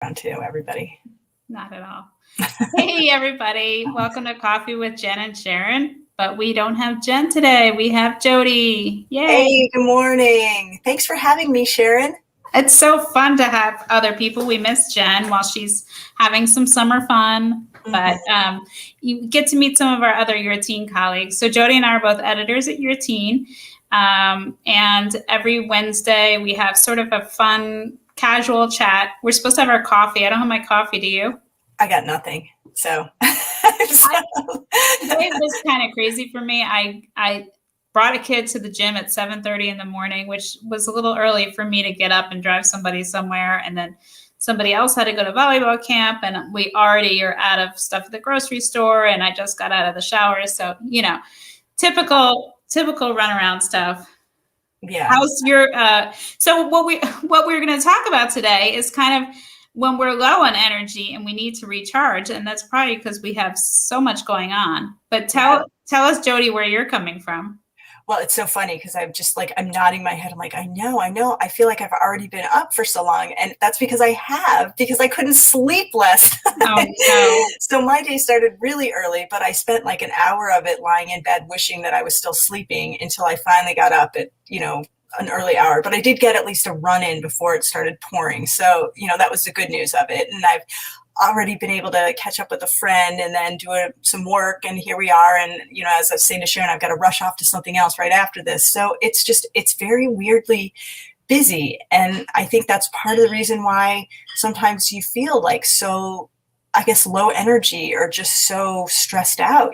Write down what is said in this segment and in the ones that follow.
Round two, everybody. Not at all. Hey, everybody. Welcome to Coffee with Jen and Sharon. But we don't have Jen today. We have Jody. Yay. Hey, good morning. Thanks for having me, Sharon. It's so fun to have other people. We miss Jen while she's having some summer fun. But you get to meet some of our other Your Teen colleagues. So Jody and I are both editors at Your Teen. And every Wednesday we have sort of a fun, casual chat. We're supposed to have our coffee. I don't have my coffee. Do you? I got nothing. So it was kind of crazy for me. I brought a kid to the gym at 7:30 in the morning, which was a little early for me to get up and drive somebody somewhere. And then somebody else had to go to volleyball camp, and we already are out of stuff at the grocery store. And I just got out of the shower. So, typical runaround stuff. Yeah. How's your, so what we're going to talk about today is kind of when we're low on energy and we need to recharge. And that's probably because we have so much going on. But tell us, Jody, where you're coming from. Well, it's so funny because I'm nodding my head. I'm like, I know. I feel like I've already been up for so long. And that's because I couldn't sleep last night. Oh, no. So my day started really early, but I spent like an hour of it lying in bed wishing that I was still sleeping until I finally got up at, an early hour. But I did get at least a run in before it started pouring. So, that was the good news of it. And I've already been able to catch up with a friend and then do some work, and here we are. And as I was saying to Sharon, I've got to rush off to something else right after this. So it's very weirdly busy, and I think that's part of the reason why sometimes you feel like so, I guess, low energy or just so stressed out.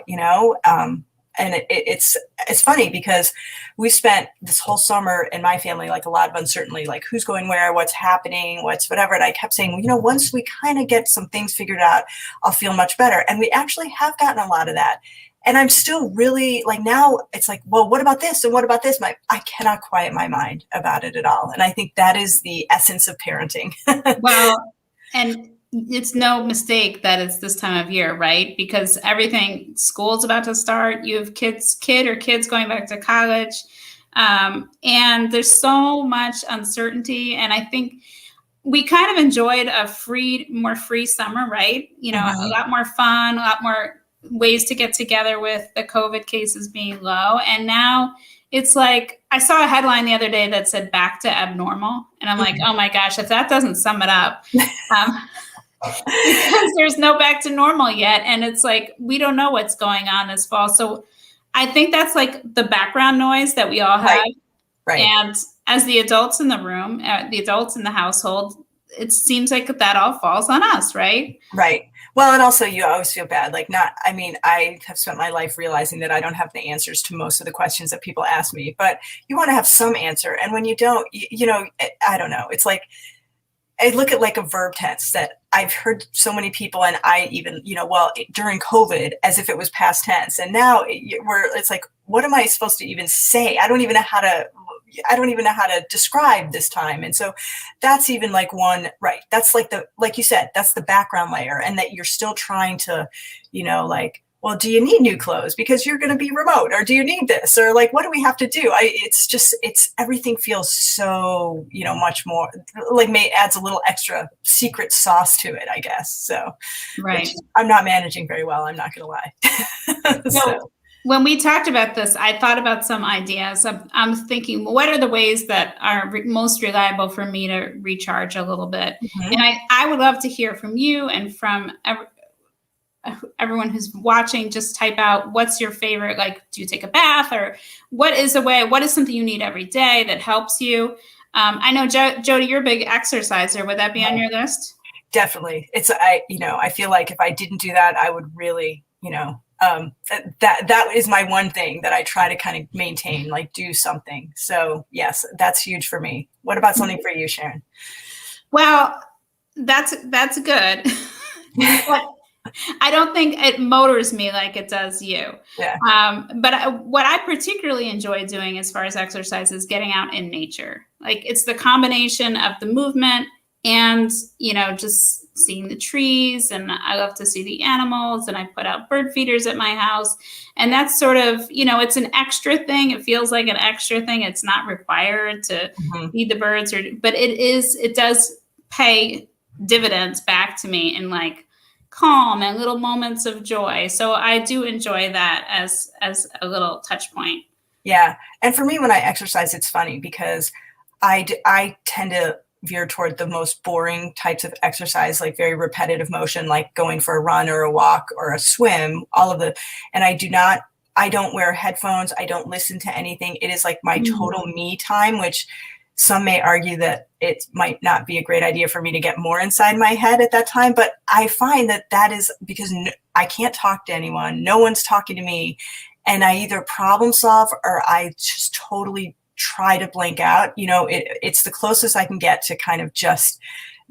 And it's funny because we spent this whole summer in my family, like a lot of uncertainty, like who's going where, what's happening, what's whatever. And I kept saying, once we kind of get some things figured out, I'll feel much better. And we actually have gotten a lot of that. And I'm still really like, now it's like, well, what about this? And what about this? I cannot quiet my mind about it at all. And I think that is the essence of parenting. Well, and it's no mistake that it's this time of year, right? Because school's about to start. You have kids going back to college. And there's so much uncertainty. And I think we kind of enjoyed a more free summer, right? A lot more fun, a lot more ways to get together with the COVID cases being low. And now it's like, I saw a headline the other day that said back to abnormal. And I'm like, oh my gosh, if that doesn't sum it up, because there's no back to normal yet. And it's like, we don't know what's going on this fall. So I think that's like the background noise that we all have. Right. And as the adults in the room, the adults in the household, it seems like that all falls on us, right? Right. Well, and also you always feel bad. I have spent my life realizing that I don't have the answers to most of the questions that people ask me, but you want to have some answer. And when you don't, I don't know. It's like, I look at like a verb tense that I've heard so many people, and I even, during COVID, as if it was past tense. And now it's like, what am I supposed to even say? I don't even know how to describe this time. And so that's even like one, right. That's like you said, that's the background layer, and that you're still trying to, well, do you need new clothes because you're going to be remote, or do you need this, or like, what do we have to do? It's everything feels so, much more like adds a little extra secret sauce to it, I guess. So right. I'm not managing very well. I'm not going to lie. So when we talked about this, I thought about some ideas. I'm thinking, what are the ways that are most reliable for me to recharge a little bit? Mm-hmm. And I would love to hear from you and from everyone who's watching. Just type out, what's your favorite? Like, do you take a bath, or what is something you need every day that helps you? I know, Jody, you're a big exerciser. Would that be on your list? Definitely. I feel like if I didn't do that, I would really, that is my one thing that I try to kind of maintain, like do something. So yes, that's huge for me. What about something for you, Sharon? Well, that's good. But I don't think it motors me like it does you. Yeah. But what I particularly enjoy doing as far as exercise is getting out in nature. Like, it's the combination of the movement and, just seeing the trees. And I love to see the animals, and I put out bird feeders at my house. And that's sort of, it's an extra thing. It feels like an extra thing. It's not required to feed the birds, but it does pay dividends back to me in like calm and little moments of joy. So I do enjoy that as a little touch point. Yeah. And for me, when I exercise, it's funny because I tend to veer toward the most boring types of exercise, like very repetitive motion, like going for a run or a walk or a swim, and I don't wear headphones. I don't listen to anything. It is like my total me time, which some may argue that it might not be a great idea for me to get more inside my head at that time. But I find that is because I can't talk to anyone. No one's talking to me. And I either problem solve or I just totally try to blank out. It's the closest I can get to kind of just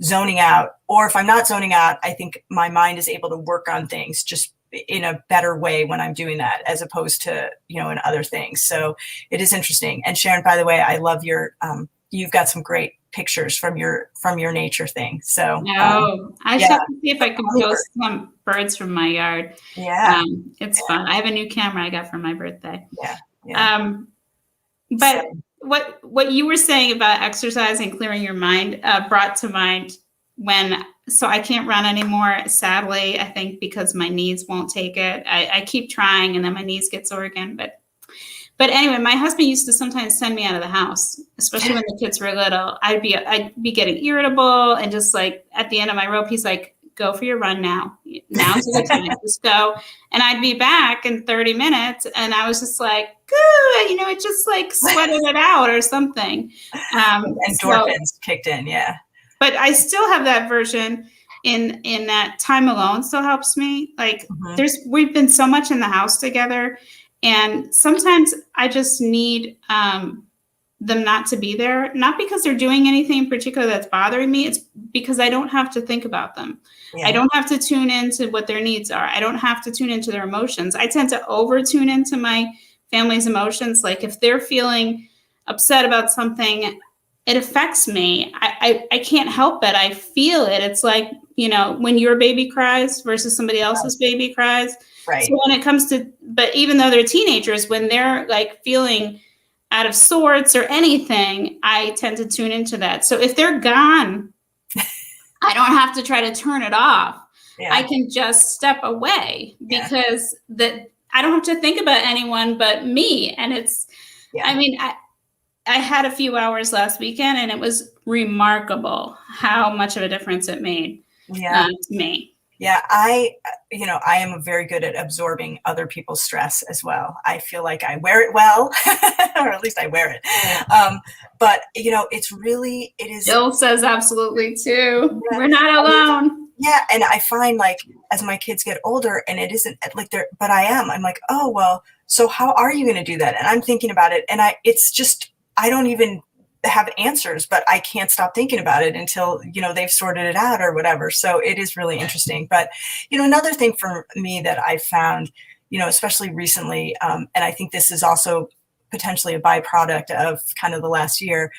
zoning out. Or if I'm not zoning out, I think my mind is able to work on things just in a better way when I'm doing that, as opposed to, in other things. So it is interesting. And Sharon, by the way, I love you've got some great pictures from your nature thing. So I should have to see if I can post some birds from my yard. Yeah. It's fun. I have a new camera I got for my birthday. Yeah. But what you were saying about exercise and clearing your mind brought to mind so I can't run anymore, sadly, I think because my knees won't take it. I keep trying and then my knees get sore again. But anyway, my husband used to sometimes send me out of the house, especially when the kids were little. I'd be getting irritable, and just like at the end of my rope, he's like, go for your run now. Now's the time, just go. And I'd be back in 30 minutes. And I was just like, good, it just like sweated it out or something. Endorphins kicked in. Yeah. But I still have that version in that time alone still helps me. Like we've been so much in the house together, and sometimes I just need them not to be there, not because they're doing anything in particular that's bothering me. It's because I don't have to think about them. Yeah. I don't have to tune into what their needs are. I don't have to tune into their emotions. I tend to over tune into my family's emotions. Like if they're feeling upset about something, it affects me. I can't help it. I feel it. It's like, when your baby cries versus somebody else's baby cries. Right. So when it comes to, but even though they're teenagers, when they're like feeling out of sorts or anything, I tend to tune into that. So if they're gone, I don't have to try to turn it off. Yeah. I can just step away because I don't have to think about anyone but me. And I had a few hours last weekend, and it was remarkable how much of a difference it made to me. Yeah, I am very good at absorbing other people's stress as well. I feel like I wear it well, or at least I wear it. But it is. Jill says absolutely too. Yeah. We're not alone. Yeah, and I find like as my kids get older, and it isn't like but I'm like, oh well, so how are you going to do that? And I'm thinking about it, and I don't even have answers, but I can't stop thinking about it until, they've sorted it out or whatever. So it is really interesting. But, another thing for me that I found, especially recently, and I think this is also potentially a byproduct of kind of the last year,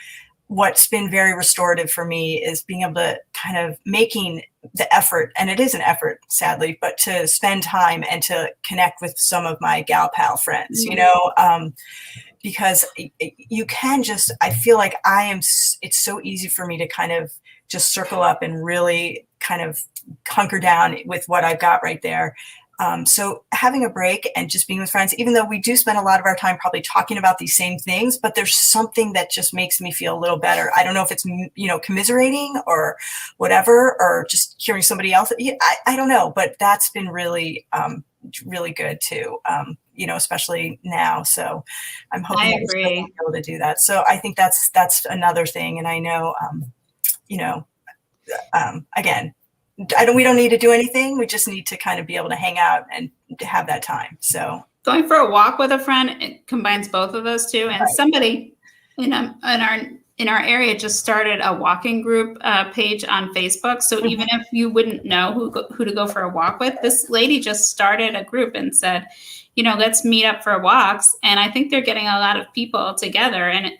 what's been very restorative for me is being able to kind of making the effort, and it is an effort, sadly, but to spend time and to connect with some of my gal pal friends, because you can I feel like it's so easy for me to kind of just circle up and really kind of hunker down with what I've got right there. So having a break and just being with friends, even though we do spend a lot of our time probably talking about these same things, but there's something that just makes me feel a little better. I don't know if it's, commiserating or whatever, or just hearing somebody else. I don't know, but that's been really, really good too. Especially now. So I'm hoping that we'll be able to do that. So I think that's another thing. And I know, again, we don't need to do anything. We just need to kind of be able to hang out and to have that time. So going for a walk with a friend, it combines both of those two. And somebody in our area just started a walking group page on Facebook. So even if you wouldn't know who to go for a walk with, this lady just started a group and said, let's meet up for walks. And I think they're getting a lot of people together. And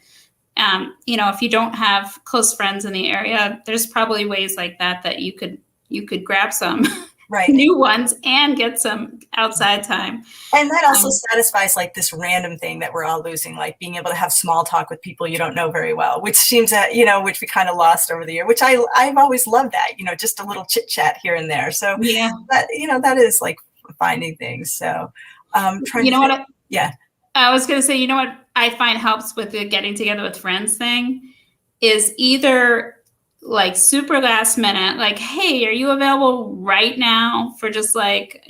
if you don't have close friends in the area, there's probably ways like that you could grab some Right. new ones and get some outside time. And that also satisfies like this random thing that we're all losing, like being able to have small talk with people you don't know very well, which seems that, which we kind of lost over the year, which I've always loved that, just a little chit chat here and there. So Yeah. that, that is like finding things. So yeah. I was going to say, what I find helps with the getting together with friends thing is either like super last minute, like, hey, are you available right now for just like,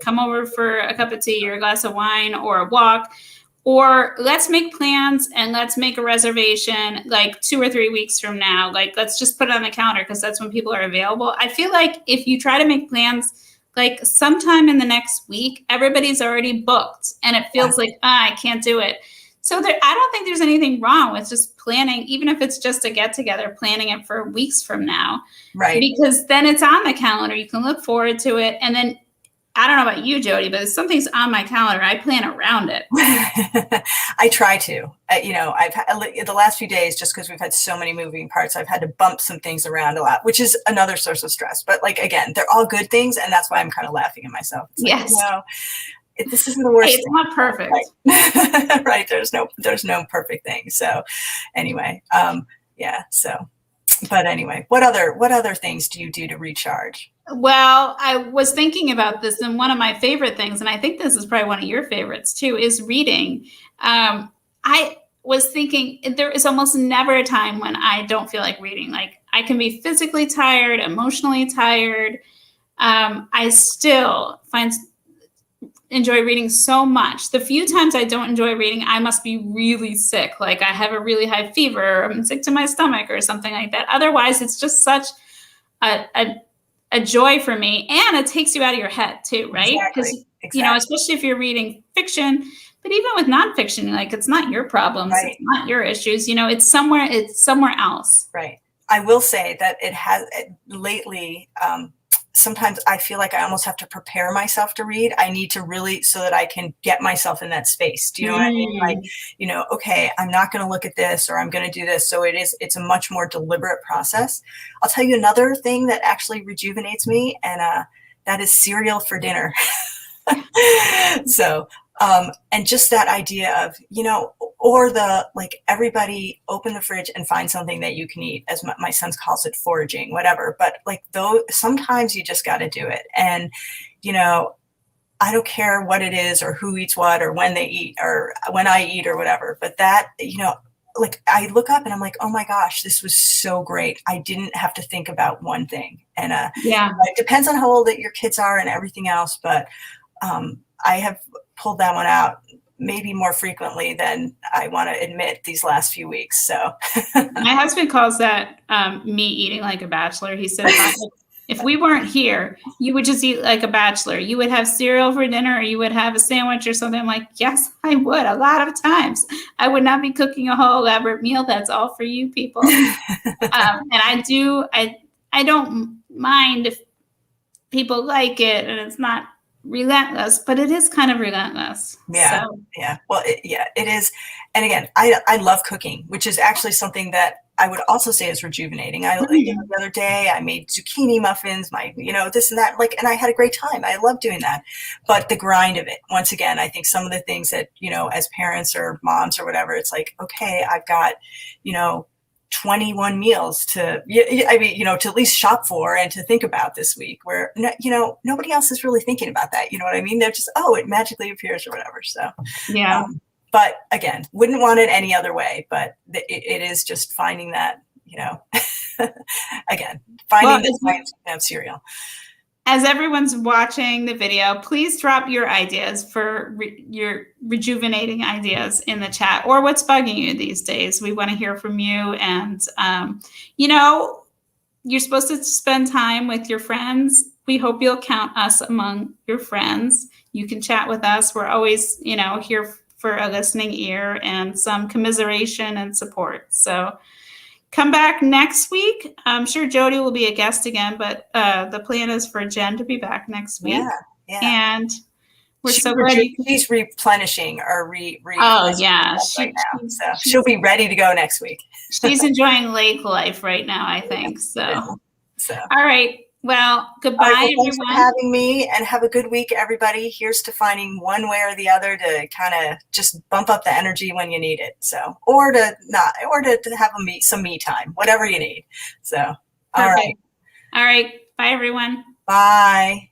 come over for a cup of tea or a glass of wine or a walk, or let's make plans and let's make a reservation like 2 or 3 weeks from now. Like, let's just put it on the calendar because that's when people are available. I feel like if you try to make plans like sometime in the next week, everybody's already booked and it feels like, I can't do it. So I don't think there's anything wrong with just planning, even if it's just a get together, planning it for weeks from now. Right. Because then it's on the calendar. You can look forward to it. And then I don't know about you, Jody, but if something's on my calendar, I plan around it. I try to. I've had the last few days, just because we've had so many moving parts, I've had to bump some things around a lot, which is another source of stress. But like, again, they're all good things. And that's why I'm kind of laughing at myself. It's yes. Like, this isn't the worst. Hey, it's not perfect. Right. Right. There's no perfect thing. So anyway, yeah. So, but anyway, what other things do you do to recharge? Well, I was thinking about this, and one of my favorite things, and I think this is probably one of your favorites too, is reading. I was thinking there is almost never a time when I don't feel like reading. Like, I can be physically tired, emotionally tired. I still enjoy reading so much. The few times I don't enjoy reading, I must be really sick. Like, I have a really high fever, or I'm sick to my stomach or something like that. Otherwise, it's just such a joy for me. And it takes you out of your head too, right? Because, exactly. Especially if you're reading fiction, but even with nonfiction, like, it's not your problems, right. It's not your issues, it's somewhere else. Right. I will say that it has lately, sometimes I feel like I almost have to prepare myself to read. I need to really, so that I can get myself in that space. Do you know what I mean? Like, okay, I'm not going to look at this, or I'm going to do this. So it's a much more deliberate process. I'll tell you another thing that actually rejuvenates me, and that is cereal for dinner. So, and just that idea of, or everybody open the fridge and find something that you can eat, as my son calls it, foraging, whatever. But sometimes you just got to do it. And, I don't care what it is or who eats what or when they eat or when I eat or whatever. But that, I look up and I'm like, oh my gosh, this was so great. I didn't have to think about one thing. And it depends on how old your kids are and everything else. But I have pulled that one out maybe more frequently than I want to admit these last few weeks. So my husband calls that me eating like a bachelor. He said, if we weren't here, you would just eat like a bachelor. You would have cereal for dinner, or you would have a sandwich or something. I'm like, yes, I would. A lot of times I would not be cooking a whole elaborate meal. That's all for you people. And I don't mind if people like it and it's not relentless, but it is kind of relentless. Yeah. So. Yeah. Well, it is. And again, I love cooking, which is actually something that I would also say is rejuvenating. The other day I made zucchini muffins, this and that, and I had a great time. I love doing that. But the grind of it, once again, I think some of the things that, as parents or moms or whatever, it's like, okay, I've got, 21 meals to at least shop for and to think about this week, where, nobody else is really thinking about that. You know what I mean? They're just, it magically appears or whatever. So, yeah. But again, wouldn't want it any other way, but it is just finding that, again, finding the science of cereal. As everyone's watching the video, please drop your ideas for your rejuvenating ideas in the chat, or what's bugging you these days. We want to hear from you. And, you're supposed to spend time with your friends. We hope you'll count us among your friends. You can chat with us. We're always, here for a listening ear and some commiseration and support. So come back next week. I'm sure Jody will be a guest again, but the plan is for Jen to be back next week. Yeah. And we're so glad. She's replenishing or oh yeah, right now. So she'll be ready to go next week. She's enjoying lake life right now, I think. So all right. Well, All goodbye, right, well, thanks for everyone. having me, and have a good week, everybody. Here's to finding one way or the other to kind of just bump up the energy when you need it. So, or to not, or to have some me time, whatever you need. So, all right, Perfect. All right. Bye, everyone. bye.